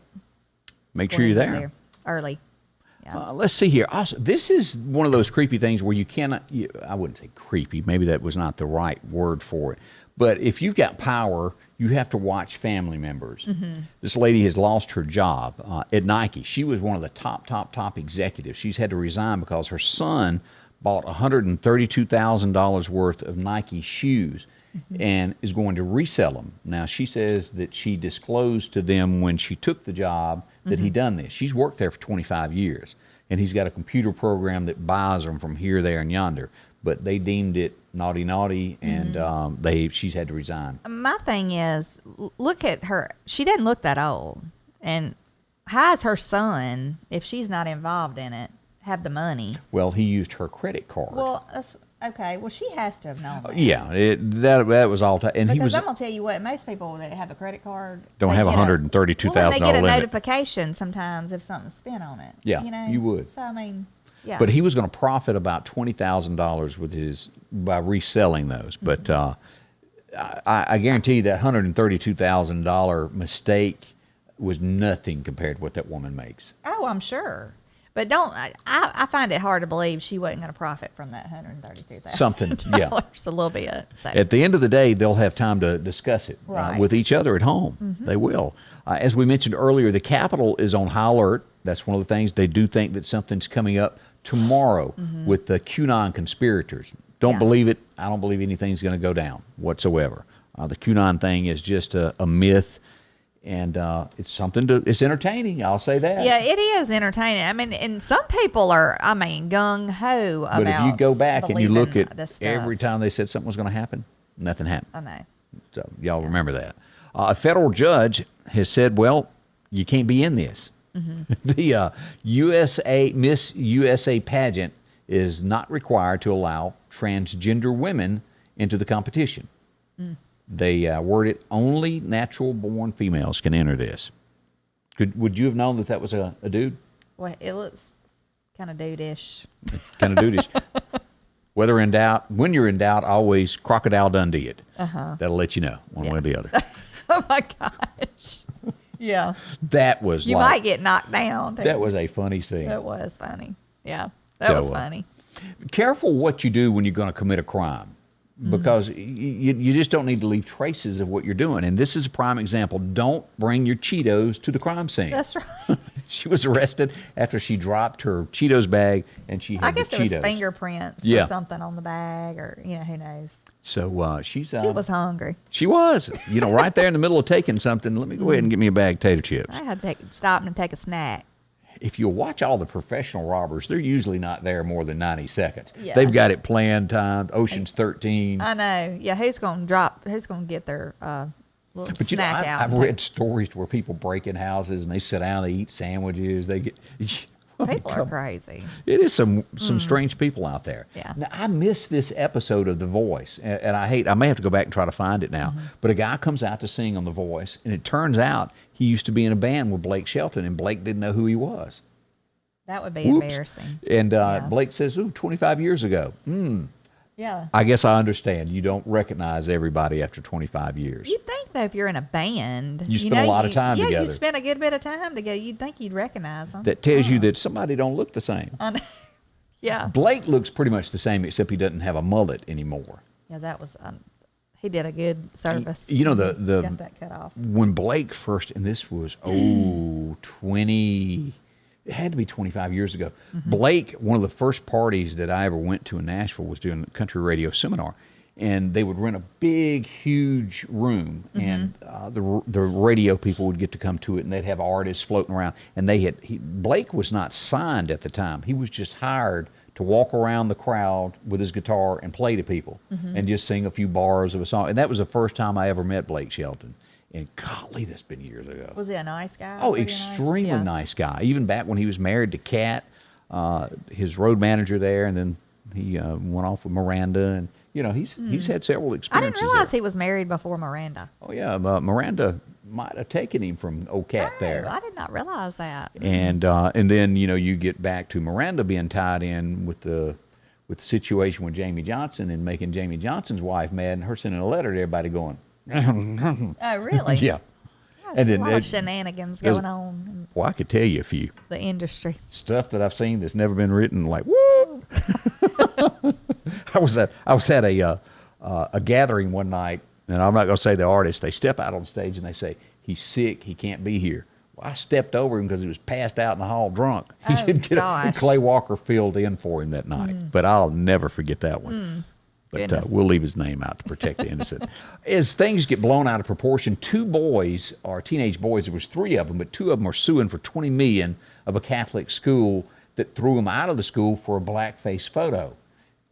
Make sure you're there early. Let's see here. Also, this is one of those creepy things where you cannot, I wouldn't say creepy, maybe that was not the right word for it, but if you've got power, you have to watch family members. This lady has lost her job at Nike. She was one of the top executives. She's had to resign because her son bought $132,000 worth of Nike shoes and is going to resell them. Now, she says that she disclosed to them when she took the job that he done this. She's worked there for 25 years, and he's got a computer program that buys them from here, there, and yonder. But they deemed it naughty, and she's had to resign. My thing is, look at her. She doesn't look that old. And how is her son, if she's not involved in it, have the money? Well, he used her credit card. Well, okay. Well, she has to have known that. Yeah, that was all. And because I'm gonna tell you what, most people that have a credit card don't have $132,000 limit. They get a limit. notification sometimes if something's spent on it. Yeah, you know? you would. So I mean, yeah. But he was going to profit about $20,000 by reselling those. But I guarantee you that $132,000 mistake was nothing compared to what that woman makes. Oh, I'm sure. But I find it hard to believe she wasn't going to profit from that $132,000. Something, yeah. A little bit. So. At the end of the day, they'll have time to discuss it with each other at home. They will. As we mentioned earlier, the Capitol is on high alert. That's one of the things. They do think that something's coming up tomorrow with the QAnon conspirators. Don't believe it. I don't believe anything's going to go down whatsoever. The QAnon thing is just a myth. And it's something it's entertaining. I'll say that. Yeah, it is entertaining. I mean, and some people are, gung-ho about But if you go back and you look at every stuff. time they said something was going to happen, nothing happened. I know. So y'all remember that. A federal judge has said, well, you can't be in this. The Miss USA pageant is not required to allow transgender women into the competition. They word it, only natural-born females can enter this. Would you have known that was a dude? Well, it looks kind of dude-ish. Kind of dude-ish. When you're in doubt, always Crocodile Dundee it. That'll let you know one way or the other. Oh, my gosh. Yeah. That was You might get knocked down. That was a funny scene. It was funny. Yeah, that was funny. Careful what you do when you're going to commit a crime. Because you just don't need to leave traces of what you're doing. And this is a prime example. Don't bring your Cheetos to the crime scene. That's right. She was arrested after she dropped her Cheetos bag and she had the Cheetos. I guess it was fingerprints or something on the bag or, who knows. So she was hungry. She was. Right there in the middle of taking something, let me go ahead and get me a bag of tater chips. I had to stop and take a snack. If you'll watch all the professional robbers, they're usually not there more than 90 seconds. Yeah. They've got it planned, timed. Ocean's 13. I know. Yeah, who's going to get their little snack out? I've read stories where people break in houses and they sit down, they eat sandwiches. They get people are crazy. It is some strange people out there. Yeah. Now, I missed this episode of The Voice, and I may have to go back and try to find it now. But a guy comes out to sing on The Voice, and it turns out he used to be in a band with Blake Shelton, and Blake didn't know who he was. That would be embarrassing. And Blake says, 25 years ago. Yeah. I guess I understand. You don't recognize everybody after 25 years. You'd think, though, if you're in a band. You spend a lot of time together. Yeah, you spend a good bit of time together. You'd think you'd recognize them. That tells you that somebody don't look the same. Yeah. Blake looks pretty much the same, except he doesn't have a mullet anymore. Yeah, that was... he did a good service. Got that cut off. When Blake first, and this was 20... It had to be 25 years ago. Blake, one of the first parties that I ever went to in Nashville was doing a country radio seminar. And they would rent a big, huge room. And the radio people would get to come to it, and they'd have artists floating around. And Blake was not signed at the time. He was just hired to walk around the crowd with his guitar and play to people and just sing a few bars of a song. And that was the first time I ever met Blake Shelton. And golly, that's been years ago. Was he a nice guy? Oh, Pretty extremely nice? Yeah. nice guy. Even back when he was married to Kat, his road manager there, and then he went off with Miranda. And, you know, he's had several I experiences didn't realize there. he was married before Miranda. Oh, yeah. Miranda might have taken him from old Kat there. Oh, I did not realize that. And then, you know, you get back to Miranda being tied in with the situation with Jamie Johnson and making Jamie Johnson's wife mad, and her sending a letter to everybody going, Oh, really? yeah. Gosh, And then a lot of there's- shenanigans there's- going on in Well, I could tell you a few. the industry. Stuff that I've seen that's never been written, like, woo! I was at a gathering one night, and I'm not going to say the artist. They step out on stage and they say, he's sick, he can't be here. Well, I stepped over him because he was passed out in the hall drunk. Oh, gosh. Clay Walker filled in for him that night, but I'll never forget that one. But Goodness. we'll leave his name out to protect the innocent. As things get blown out of proportion, two boys, or teenage boys, there was three of them, but two of them are suing for $20 million of a Catholic school that threw them out of the school for a blackface photo.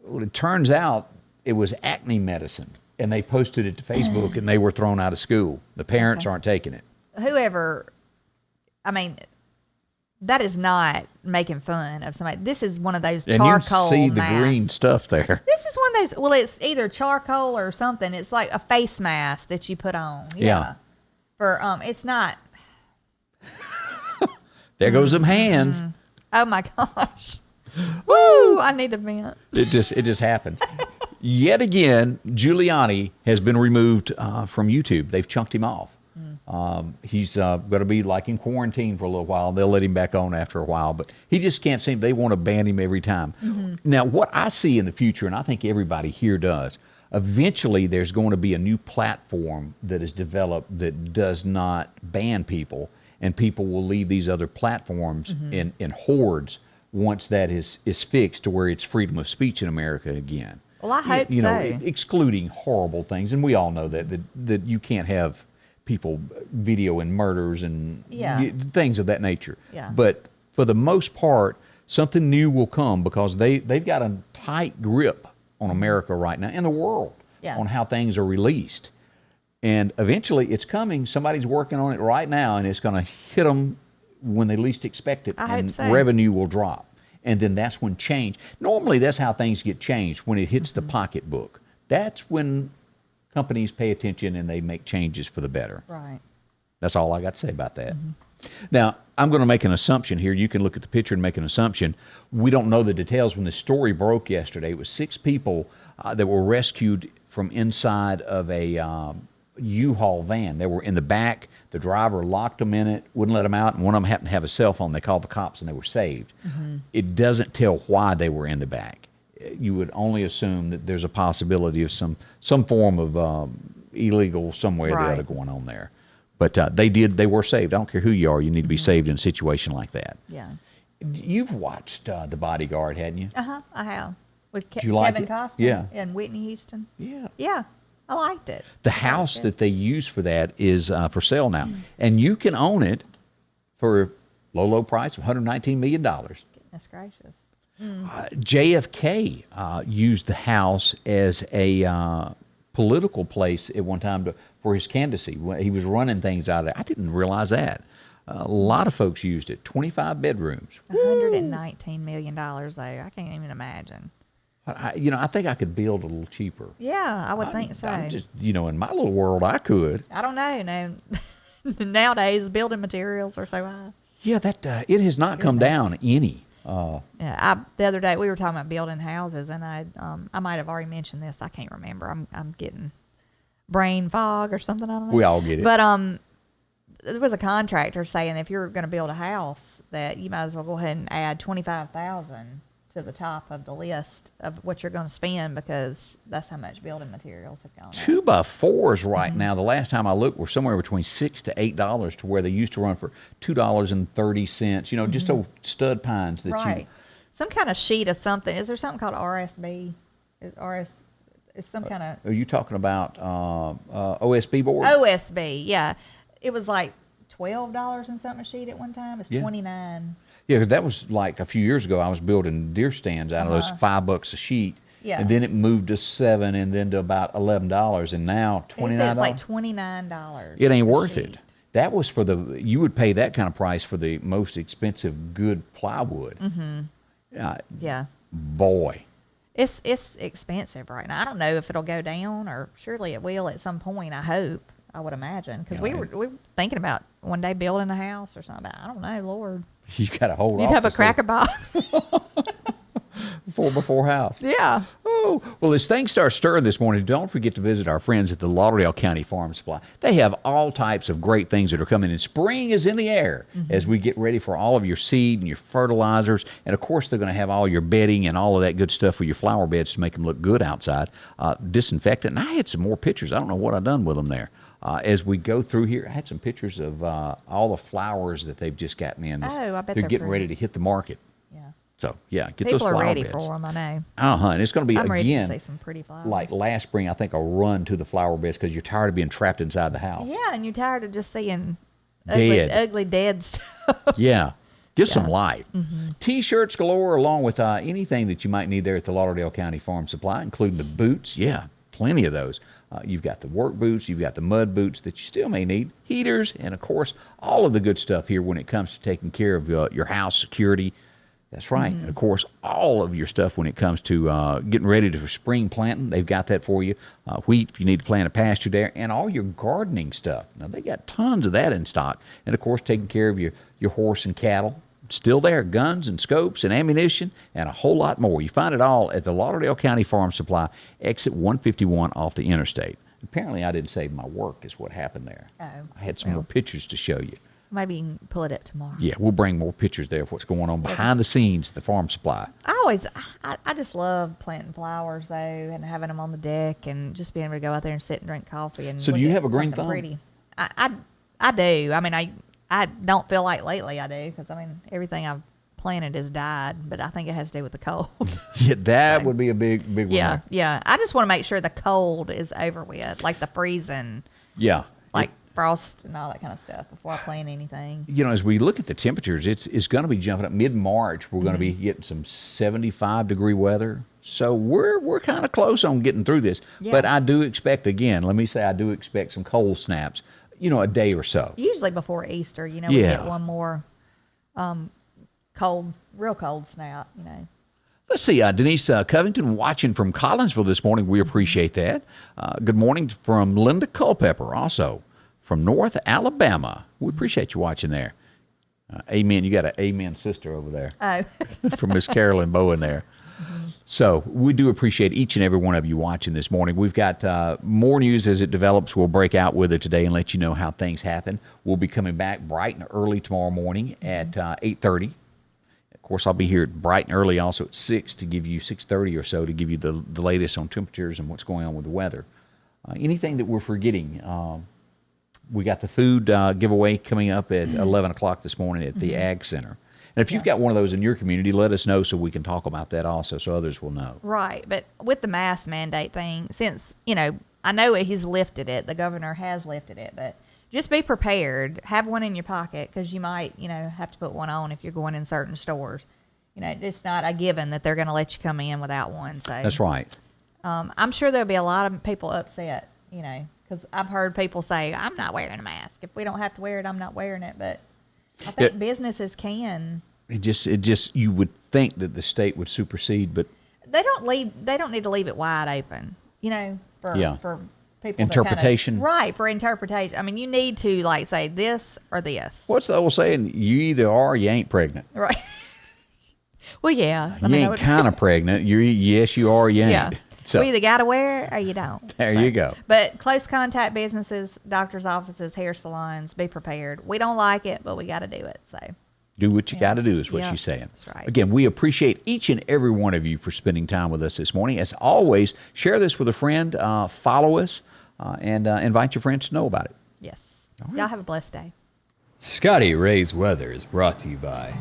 Well, it turns out it was acne medicine, and they posted it to Facebook, and they were thrown out of school. The parents aren't taking it. Whoever, I mean, that is not making fun of somebody. This is one of those And you charcoal see the masks. green stuff there. This is one of those, well, it's either charcoal or something. It's like a face mask that you put on. Yeah. For, it's not, There goes them hands. oh my gosh. Woo, I need a vent. It just happens. Yet again, Giuliani has been removed from YouTube. They've chunked him off. He's going to be like in quarantine for a little while. They'll let him back on after a while, but he just can't seem. They want to ban him every time. Now, what I see in the future, and I think everybody here does, eventually there's going to be a new platform that is developed that does not ban people, and people will leave these other platforms in hordes once that is fixed to where it's freedom of speech in America again. Well, I hope you know, so. excluding horrible things, and we all know that you can't have people videoing murders and things of that nature. Yeah. But for the most part, something new will come because they've got a tight grip on America right now and the world on how things are released. And eventually it's coming. Somebody's working on it right now, and it's going to hit them when they least expect it, I hope and so. revenue will drop. And then that's when change. Normally that's how things get changed, when it hits the pocketbook. That's when companies pay attention and they make changes for the better. Right. That's all I got to say about that. Now, I'm going to make an assumption here. You can look at the picture and make an assumption. We don't know the details. When the story broke yesterday, it was 6 people that were rescued from inside of a U-Haul van. They were in the back. The driver locked them in it, wouldn't let them out, and one of them happened to have a cell phone. They called the cops, and they were saved. It doesn't tell why they were in the back. You would only assume that there's a possibility of some form of illegal somewhere or the other going on there. But they were saved. I don't care who you are, you need to be saved in a situation like that. Yeah. You've watched The Bodyguard, hadn't you? I have. With Did you like Kevin it? Costner Yeah. and Whitney Houston. Yeah. Yeah. I liked it. The house that they use for that is for sale now. And you can own it for low price of $119 million. Goodness gracious. JFK used the house as a political place at one time for his candidacy. He was running things out of there. I didn't realize that. A lot of folks used it. 25 bedrooms. $119 million, though. I can't even imagine. I think I could build a little cheaper. Yeah, I would think so. I'm just, in my little world, I could. I don't know. No. Nowadays, building materials are so high. Yeah, it has not come down any. Yeah, the other day we were talking about building houses, and I might have already mentioned this. I can't remember. I'm getting brain fog or something. I don't know. We all get it. But there was a contractor saying if you're going to build a house, that you might as well go ahead and add $25,000 to the top of the list of what you're going to spend, because that's how much building materials have gone up. 2x4s right now, the last time I looked, were somewhere between $6 to $8, to where they used to run for $2.30. Just old stud pines that Right. Some kind of sheet of something. Is there something called RSB? It's some kind of Are you talking about OSB board? OSB. Yeah, it was like $12 and something a sheet at one time. It's Yeah. $29. Yeah, because that was like a few years ago. I was building deer stands out of those $5 a sheet. Yeah. And then it moved to $7 and then to about $11, and now $29. It's like $29. It ain't a worth sheet. it. That was for you would pay that kind of price for the most expensive good plywood. Yeah. Boy. It's expensive right now. I don't know if it'll go down, or surely it will at some point. I hope. I would imagine, because we were thinking about one day building a house or something. I don't know, Lord. You got to hold off. You'd have a cracker box. 4x4 house. Yeah. Oh, well, as things start stirring this morning, don't forget to visit our friends at the Lauderdale County Farm Supply. They have all types of great things that are coming in. Spring is in the air as we get ready for all of your seed and your fertilizers. And, of course, they're going to have all your bedding and all of that good stuff for your flower beds to make them look good outside. Disinfectant. And I had some more pictures. I don't know what I've done with them there. As we go through here, I had some pictures of all the flowers that they've just gotten in. I bet they're they're getting pretty. ready to hit the market. Yeah. So, yeah, get People those are flower ready beds. for them, I know. And it's going to be, I'm ready to again, see some pretty flowers. like last spring, I think, a run to the flower beds because you're tired of being trapped inside the house. Yeah, and you're tired of just seeing Dead. ugly dead stuff. Yeah. Get some life. T-shirts galore, along with anything that you might need there at the Lauderdale County Farm Supply, including the boots. Yeah, plenty of those. You've got the work boots, you've got the mud boots that you still may need, heaters, and, of course, all of the good stuff here when it comes to taking care of your house security. That's right. And, of course, all of your stuff when it comes to getting ready for spring planting, they've got that for you. Wheat, if you need to plant a pasture there, and all your gardening stuff. Now, they got tons of that in stock. And, of course, taking care of your horse and cattle. Still there, guns and scopes and ammunition and a whole lot more. You find it all at the Lauderdale County Farm Supply, exit 151 off the interstate. Apparently, I didn't save my work is what happened there. Oh, I had some more pictures to show you. Maybe you can pull it up tomorrow. Yeah, we'll bring more pictures there of what's going on behind the scenes at the Farm Supply. I just love planting flowers, though, and having them on the deck and just being able to go out there and sit and drink coffee. And So do look you at have a green something thumb? Pretty. I do. I mean, I don't feel like lately I do, because, I mean, everything I've planted has died, but I think it has to do with the cold. Yeah, that would be a big one. Yeah, yeah. I just want to make sure the cold is over with, like the freezing, Yeah. like frost and all that kind of stuff before I plant anything. You know, as we look at the temperatures, it's going to be jumping up. Mid-March, we're going to be getting some 75-degree weather. So we're kind of close on getting through this. Yeah. But I do expect, again, let me say I do expect some cold snaps, a day or so. Usually before Easter, we Yeah. get one more real cold snap, Let's see, Denise Covington watching from Collinsville this morning. We appreciate that. Good morning from Linda Culpepper, also from North Alabama. We appreciate you watching there. Amen. You got an amen sister over there. Oh. From Miss Carolyn Bowen there. So we do appreciate each and every one of you watching this morning. We've got more news as it develops. We'll break out with it today and let you know how things happen. We'll be coming back bright and early tomorrow morning at 8:30. Of course, I'll be here bright and early also at 6 to give you 6:30 or so to give you the latest on temperatures and what's going on with the weather. Anything that we're forgetting, we got the food giveaway coming up at 11 o'clock this morning at the Ag Center. And if you've got one of those in your community, let us know so we can talk about that also so others will know. Right. But with the mask mandate thing, since, I know he's lifted it, the governor has lifted it, but just be prepared. Have one in your pocket, because you might, have to put one on if you're going in certain stores. It's not a given that they're going to let you come in without one. So That's right. I'm sure there'll be a lot of people upset, because I've heard people say, I'm not wearing a mask. If we don't have to wear it, I'm not wearing it. But I think businesses can. It just you would think that the state would supersede, but They don't need to leave it wide open, for people. Interpretation. For interpretation. I mean, you need to say this or this. what's the old saying? You either are or you ain't pregnant. Right. Well, yeah. You ain't kind of pregnant. Yes, you are or you ain't. Yeah. So, We either got to wear it or you don't. there you go. But close contact businesses, doctor's offices, hair salons, be prepared. We don't like it, but we got to do it. So Do what you got to do is what Yeah, she's saying. that's right. Again, we appreciate each and every one of you for spending time with us this morning. As always, share this with a friend, follow us, and invite your friends to know about it. yes. Y'all have a blessed day. Scotty Ray's weather is brought to you by